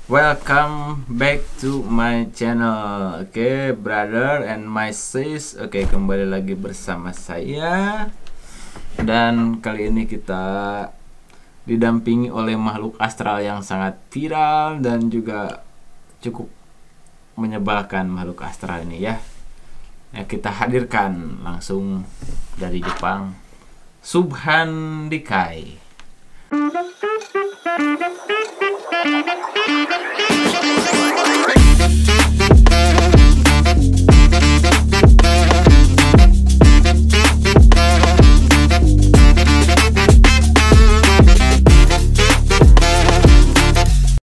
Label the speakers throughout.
Speaker 1: Welcome back to my channel. Oke, brother and my sis. Oke, kembali lagi bersama saya. Dan kali ini kita didampingi oleh makhluk astral yang sangat viral dan juga cukup menyebalkan makhluk astral ini ya. Kita hadirkan langsung dari Jepang, Subhan Dikai.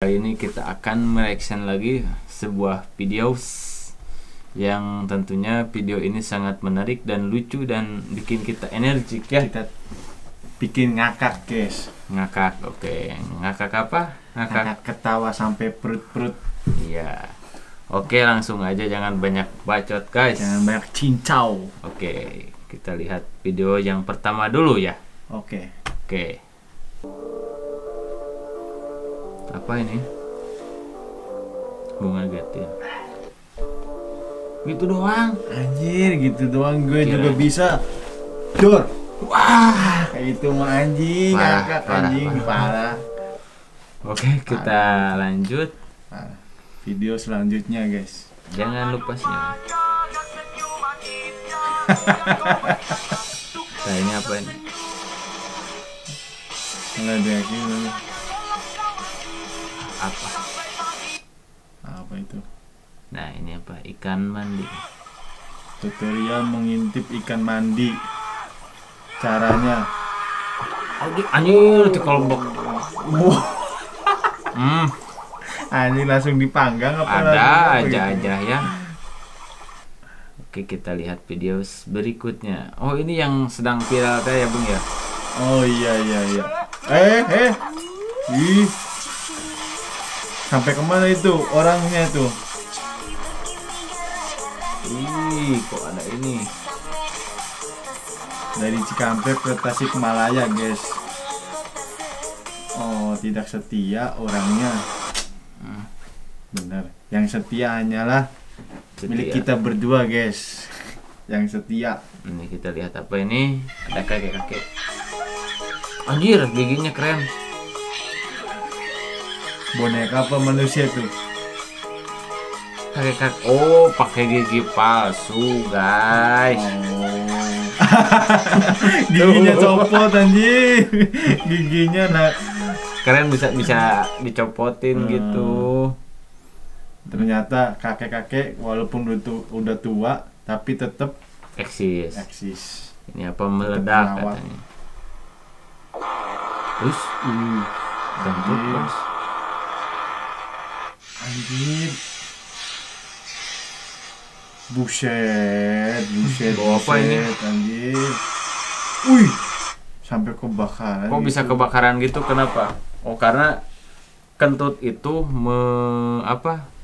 Speaker 1: Kali ini kita akan mereaction lagi sebuah video yang tentunya video ini sangat menarik dan lucu dan bikin kita energik ya.
Speaker 2: Kita bikin ngakak guys.
Speaker 1: Ngakak, oke. Ngakak apa?
Speaker 2: Ngakak ketawa sampai perut-perut.
Speaker 1: Iya. Oke, langsung aja, jangan banyak bacot guys.
Speaker 2: Jangan banyak cincau.
Speaker 1: Oke, kita lihat video yang pertama dulu ya.
Speaker 2: Oke.
Speaker 1: Oke. Apa ini? Bunga getir. Gitu doang.
Speaker 2: Anjir, gitu doang gue
Speaker 1: Kira.
Speaker 2: juga bisa. Dor.
Speaker 1: Wah,
Speaker 2: Kayak itu mah anjing,
Speaker 1: Parah,
Speaker 2: ngakak
Speaker 1: parah,
Speaker 2: anjing, parah.
Speaker 1: Oke, kita lanjut.
Speaker 2: Parah. Video selanjutnya guys.
Speaker 1: Jangan lupa senyum. Nah, ini apa ini?
Speaker 2: Ngeledekin dulu.
Speaker 1: Apa?
Speaker 2: Apa itu?
Speaker 1: Nah, ini apa? Ikan mandi.
Speaker 2: Tutorial mengintip ikan mandi. Caranya.
Speaker 1: Anjir, dikolbok.
Speaker 2: Anjing langsung dipanggang apa
Speaker 1: Ada
Speaker 2: langsung
Speaker 1: aja
Speaker 2: gitu?
Speaker 1: ya. Oke, kita lihat video berikutnya. Oh, ini yang sedang viral ya, Bung ya?
Speaker 2: Oh iya. Ih. Sampai kemana itu orangnya tuh?
Speaker 1: Ih, kok ada ini?
Speaker 2: Dari Cikampek ke Tasikmalaya guys. Oh, tidak setia orangnya. Bener. Yang setia hanyalah milik kita berdua guys. Yang setia.
Speaker 1: Ini kita lihat apa ini? Ada kakek-kakek. Anjir, giginya keren.
Speaker 2: Boneka apa manusia tuh?
Speaker 1: Kakek-kakek. Oh, pakai gigi palsu, guys.
Speaker 2: Giginya copot anjing. Giginya
Speaker 1: Keren, bisa dicopotin gitu.
Speaker 2: Ternyata kakek-kakek walaupun udah tua tapi tetap
Speaker 1: Eksis. Ini apa, meledak
Speaker 2: merawat.
Speaker 1: katanya. Terus, kentut bos.
Speaker 2: Anjir. Buset.
Speaker 1: Bawa apa ini?
Speaker 2: Anjir. Wih. Sampai kebakaran.
Speaker 1: Kok bisa kebakaran gitu? Kenapa? Oh, karena kentut itu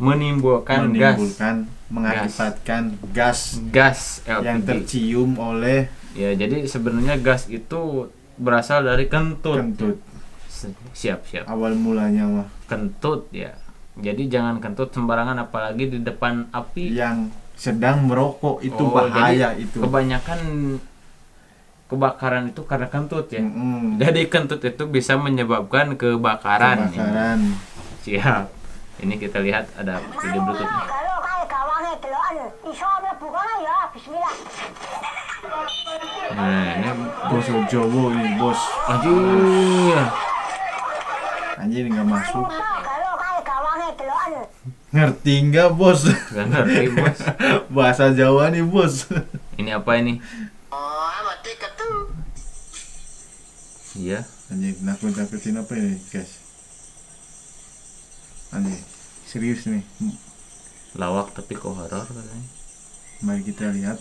Speaker 1: menimbulkan
Speaker 2: mengakibatkan gas
Speaker 1: LPG
Speaker 2: yang tercium oleh
Speaker 1: ya. Jadi sebenarnya gas itu berasal dari kentut. Siap.
Speaker 2: Awal mulanya mah
Speaker 1: Kentut ya. Jadi jangan kentut sembarangan, apalagi di depan api.
Speaker 2: yang sedang merokok itu bahaya
Speaker 1: jadi
Speaker 2: itu.
Speaker 1: Kebanyakan kebakaran itu karena kentut ya. Jadi kentut itu bisa menyebabkan kebakaran. Siap. Ini kita lihat ada video berikutnya. Nah, ini
Speaker 2: Bos Jowo ini bos. Anjir nggak masuk. Ngerti nggak bos?
Speaker 1: Gak ngerti bos.
Speaker 2: Bahasa Jawa nih bos.
Speaker 1: Ini apa ini? Iya.
Speaker 2: Anjir nakut-nakutin apa ini guys? Anjir serius nih.
Speaker 1: Lawak tapi kok horor katanya.
Speaker 2: Mari kita lihat.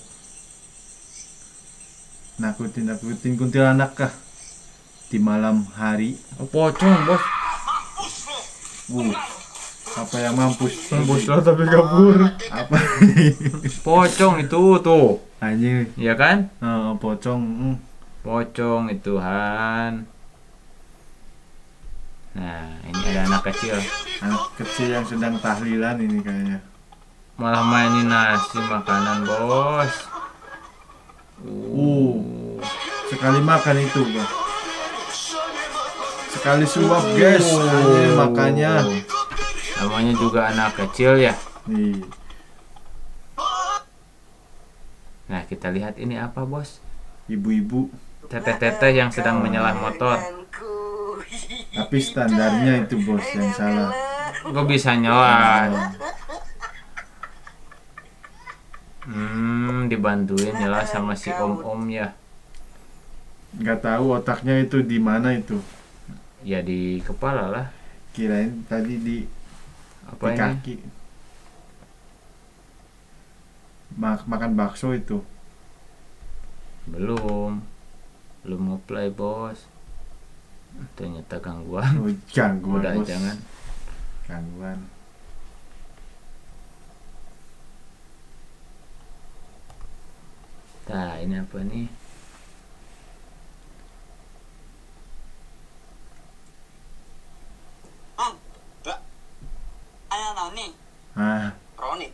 Speaker 2: Nakutin kuntilanak kah di malam hari?
Speaker 1: Oh, pocong bos.
Speaker 2: Apa yang mampus?
Speaker 1: Mampus lah tapi kabur.
Speaker 2: Apa?
Speaker 1: Pocong itu tuh.
Speaker 2: Anjir.
Speaker 1: Iya kan?
Speaker 2: Pocong.
Speaker 1: Pocong itu Han. Nah, ini ada anak kecil.
Speaker 2: Anak kecil yang sedang tahlilan ini kayaknya.
Speaker 1: Malah mainin nasi makanan, bos.
Speaker 2: Sekali makan itu, Bang. Sekali suap, guys. Ini makannya.
Speaker 1: Namanya juga anak kecil ya.
Speaker 2: Nih.
Speaker 1: Nah, kita lihat ini apa, bos?
Speaker 2: Ibu-ibu.
Speaker 1: Teteh-teteh yang sedang menyelah motor.
Speaker 2: Tapi standarnya itu, bos, yang salah.
Speaker 1: Kok bisa nyala? Dibantuin nyala sama si om-om ya.
Speaker 2: Nggak tahu otaknya itu di mana itu.
Speaker 1: Ya di kepala lah.
Speaker 2: Kirain tadi di
Speaker 1: Apa
Speaker 2: di
Speaker 1: ini?
Speaker 2: kaki. Makan bakso itu.
Speaker 1: Belum ngeplay, bos. Ternyata gangguan.
Speaker 2: Oh, gangguan,
Speaker 1: Udah
Speaker 2: bos.
Speaker 1: jangan.
Speaker 2: Gangguan.
Speaker 1: Nah, ini apa nih?
Speaker 2: Ah,
Speaker 3: Roni.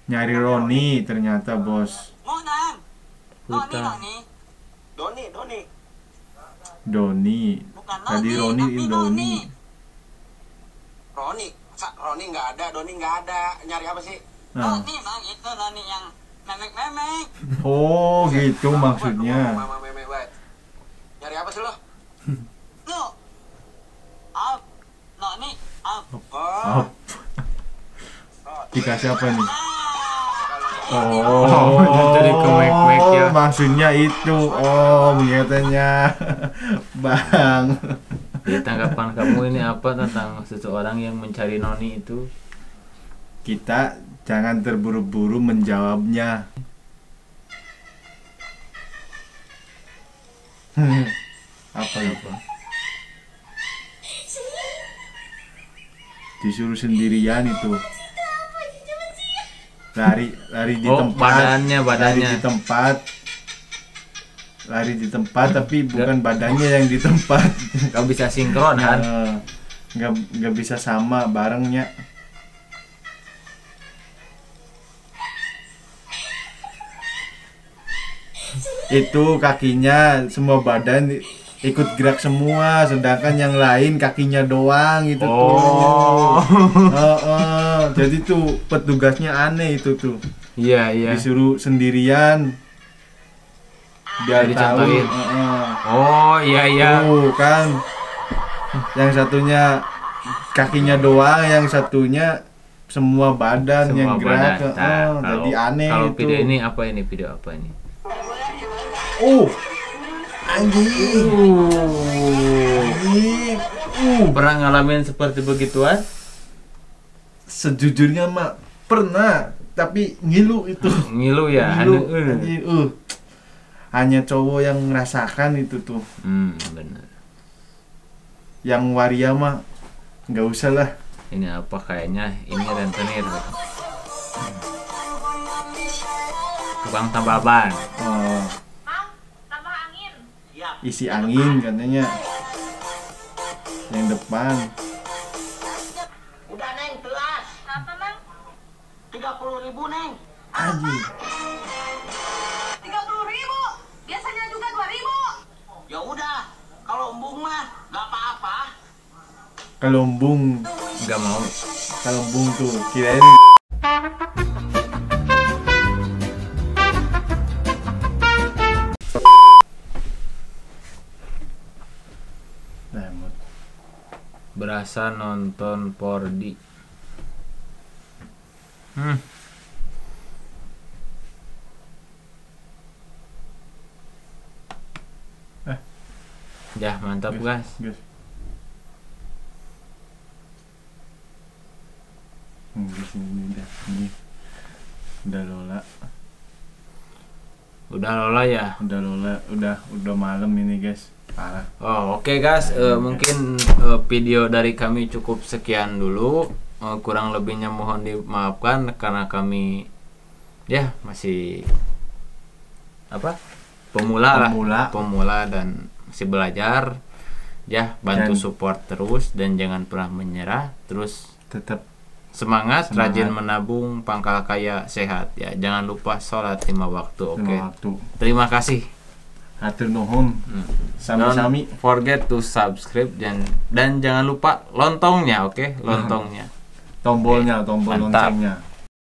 Speaker 2: nyari Roni ternyata, bos.
Speaker 3: Monang.
Speaker 1: Hutan.
Speaker 3: Doni.
Speaker 2: Doni.
Speaker 3: Bukan
Speaker 2: Tadi
Speaker 3: Noni,
Speaker 2: Roni
Speaker 3: tapi
Speaker 2: Doni.
Speaker 3: Roni. Roni nggak ada, Doni nggak ada. Nyari apa sih?
Speaker 2: Nah.
Speaker 3: Noni bang, itu Noni yang memek-memek.
Speaker 2: Oh, gitu maksudnya.
Speaker 3: Mama memek baik. Nyari apa sih lo? Lo. Up. Noni. Up.
Speaker 2: Oh, dikasih apa nih?
Speaker 1: Oh, jadi kemek-mek ya.
Speaker 2: Maksudnya itu. Oh, katanya. Bang.
Speaker 1: Jadi tanggapan kamu ini apa tentang seseorang yang mencari noni itu?
Speaker 2: Kita jangan terburu-buru menjawabnya. Apa itu? Disuruh sendirian itu. Lari di
Speaker 1: Oh,
Speaker 2: tempat.
Speaker 1: badannya.
Speaker 2: Lari di tempat tapi bukan badannya yang di tempat.
Speaker 1: Kau bisa sinkron kan?
Speaker 2: Nggak bisa sama barengnya. Itu kakinya semua badan ikut gerak semua, sedangkan yang lain kakinya doang itu
Speaker 1: Oh.
Speaker 2: tuh. Jadi tuh petugasnya aneh itu tuh.
Speaker 1: Iya.
Speaker 2: Disuruh sendirian. Biar tahu.
Speaker 1: Dicontohin. Oh, iya.
Speaker 2: Tuh kan. Yang satunya kakinya doang, yang satunya semua badan
Speaker 1: Semua
Speaker 2: yang gerak.
Speaker 1: badan. Nah,
Speaker 2: Jadi aneh
Speaker 1: kalau
Speaker 2: itu.
Speaker 1: video ini apa ini? Video apa ini?
Speaker 2: Anjing.
Speaker 1: Pernah ngalamin seperti begituan?
Speaker 2: Sejujurnya mah pernah, tapi ngilu itu.
Speaker 1: Ngilu ya?
Speaker 2: Ngilu.
Speaker 1: Anu,
Speaker 2: Anjing, hanya cowok yang merasakan itu tuh.
Speaker 1: Bener.
Speaker 2: Yang waria mah nggak usah lah.
Speaker 1: Ini apa kayaknya? Ini rentenir. Tukang tambaban.
Speaker 2: Oh,
Speaker 4: Tambah angin.
Speaker 2: isi angin katanya. Yang depan.
Speaker 3: Udah Neng, telas.
Speaker 4: Apa, Mang?
Speaker 3: 30.000 Neng.
Speaker 2: Anjing.
Speaker 4: 30.000. Biasanya juga 2.000.
Speaker 3: Ya udah, kalau embung mah nggak apa-apa.
Speaker 2: Kelombung.
Speaker 1: Nggak mau.
Speaker 2: Kelombung tuh. Kirain Lemot.
Speaker 1: Berasa nonton 4D. Ya mantap guys.
Speaker 2: Guys. Di sini udah. Ini. Udah Lola.
Speaker 1: Udah Lola ya.
Speaker 2: Udah Lola. Udah malam ini guys. Parah.
Speaker 1: Oh oke guys, mungkin video dari kami cukup sekian dulu. Kurang lebihnya mohon dimaafkan karena kami ya masih apa pemula dan masih belajar. Ya, bantu
Speaker 2: Dan-
Speaker 1: support terus dan jangan pernah menyerah. Terus
Speaker 2: Tetap
Speaker 1: semangat,
Speaker 2: Semangat.
Speaker 1: rajin menabung, pangkal kaya, sehat ya. Jangan lupa sholat 5 waktu, oke.
Speaker 2: lima waktu.
Speaker 1: Terima kasih.
Speaker 2: Hatur nuhun. Sami-sami.
Speaker 1: Don't forget to subscribe dan jangan lupa lontongnya, oke? Lontongnya.
Speaker 2: Tombol
Speaker 1: Mantap.
Speaker 2: loncengnya.